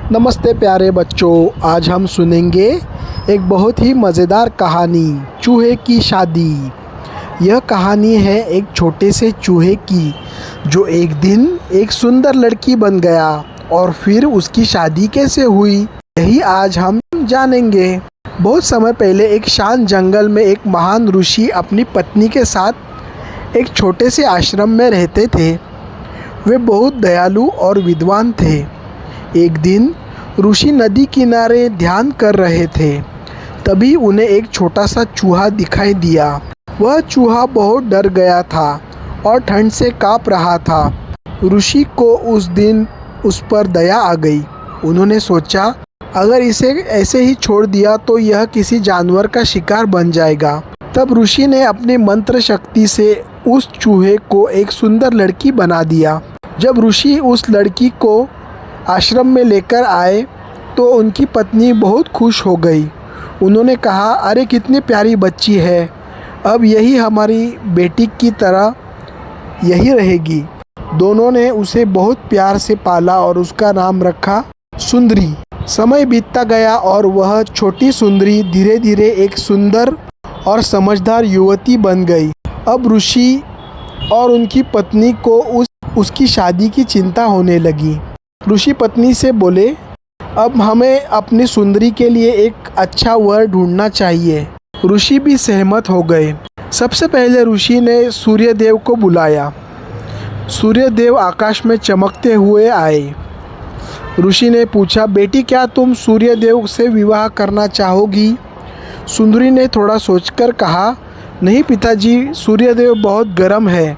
नमस्ते प्यारे बच्चों, आज हम सुनेंगे एक बहुत ही मज़ेदार कहानी चूहे की शादी। यह कहानी है एक छोटे से चूहे की जो एक दिन एक सुंदर लड़की बन गया और फिर उसकी शादी कैसे हुई यही आज हम जानेंगे। बहुत समय पहले एक शांत जंगल में एक महान ऋषि अपनी पत्नी के साथ एक छोटे से आश्रम में रहते थे। वे बहुत दयालु और विद्वान थे। एक दिन ऋषि नदी किनारे ध्यान कर रहे थे, तभी उन्हें एक छोटा सा चूहा दिखाई दिया। वह चूहा बहुत डर गया था और ठंड से काँप रहा था। ऋषि को उस दिन उस पर दया आ गई। उन्होंने सोचा, अगर इसे ऐसे ही छोड़ दिया तो यह किसी जानवर का शिकार बन जाएगा। तब ऋषि ने अपनी मंत्र शक्ति से उस चूहे को एक सुंदर लड़की बना दिया। जब ऋषि उस लड़की को आश्रम में लेकर आए तो उनकी पत्नी बहुत खुश हो गई। उन्होंने कहा, अरे कितनी प्यारी बच्ची है, अब यही हमारी बेटी की तरह यही रहेगी। दोनों ने उसे बहुत प्यार से पाला और उसका नाम रखा सुंदरी। समय बीतता गया और वह छोटी सुंदरी धीरे धीरे एक सुंदर और समझदार युवती बन गई। अब ऋषि और उनकी पत्नी को उसकी शादी की चिंता होने लगी। ऋषि पत्नी से बोले, अब हमें अपनी सुंदरी के लिए एक अच्छा वर ढूंढना चाहिए। ऋषि भी सहमत हो गए। सबसे पहले ऋषि ने सूर्यदेव को बुलाया। सूर्यदेव आकाश में चमकते हुए आए। ऋषि ने पूछा, बेटी क्या तुम सूर्यदेव से विवाह करना चाहोगी? सुंदरी ने थोड़ा सोचकर कहा, नहीं पिताजी, सूर्यदेव बहुत गर्म है,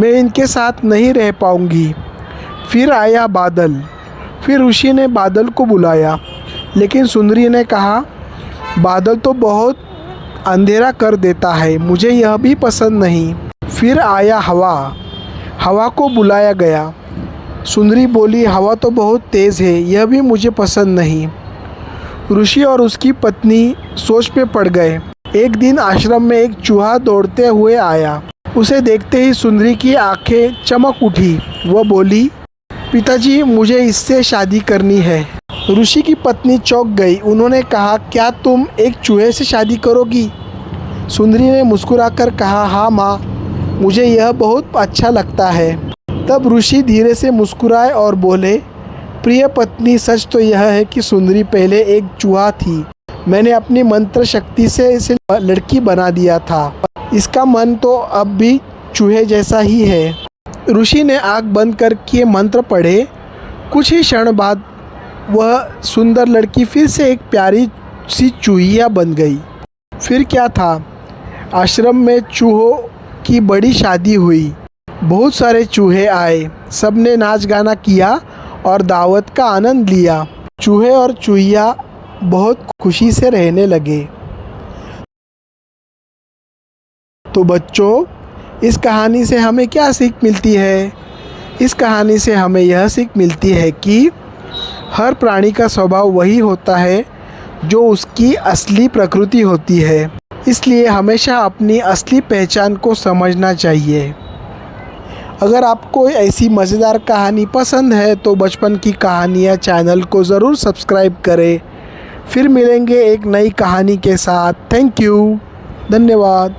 मैं इनके साथ नहीं रह पाऊंगी। फिर आया बादल। फिर ऋषि ने बादल को बुलाया, लेकिन सुंदरी ने कहा, बादल तो बहुत अंधेरा कर देता है, मुझे यह भी पसंद नहीं। फिर आया हवा। हवा को बुलाया गया। सुंदरी बोली, हवा तो बहुत तेज़ है, यह भी मुझे पसंद नहीं। ऋषि और उसकी पत्नी सोच में पड़ गए। एक दिन आश्रम में एक चूहा दौड़ते हुए आया। उसे देखते ही सुंदरी की आंखें चमक उठी। वह बोली, पिताजी, मुझे इससे शादी करनी है। ऋषि की पत्नी चौंक गई। उन्होंने कहा, क्या तुम एक चूहे से शादी करोगी? सुंदरी ने मुस्कुराकर कहा, हाँ माँ, मुझे यह बहुत अच्छा लगता है। तब ऋषि धीरे से मुस्कुराए और बोले, प्रिय पत्नी, सच तो यह है कि सुंदरी पहले एक चूहा थी। मैंने अपनी मंत्र शक्ति से इसे लड़की बना दिया था। इसका मन तो अब भी चूहे जैसा ही है। ऋषि ने आँख बंद करके मंत्र पढ़े। कुछ ही क्षण बाद वह सुंदर लड़की फिर से एक प्यारी सी चूहिया बन गई। फिर क्या था, आश्रम में चूहों की बड़ी शादी हुई। बहुत सारे चूहे आए, सबने नाच गाना किया और दावत का आनंद लिया। चूहे और चूहिया बहुत खुशी से रहने लगे। तो बच्चों, इस कहानी से हमें क्या सीख मिलती है? इस कहानी से हमें यह सीख मिलती है कि हर प्राणी का स्वभाव वही होता है जो उसकी असली प्रकृति होती है। इसलिए हमेशा अपनी असली पहचान को समझना चाहिए। अगर आपको ऐसी मज़ेदार कहानी पसंद है तो बचपन की कहानियाँ चैनल को ज़रूर सब्सक्राइब करें। फिर मिलेंगे एक नई कहानी के साथ। थैंक यू, धन्यवाद।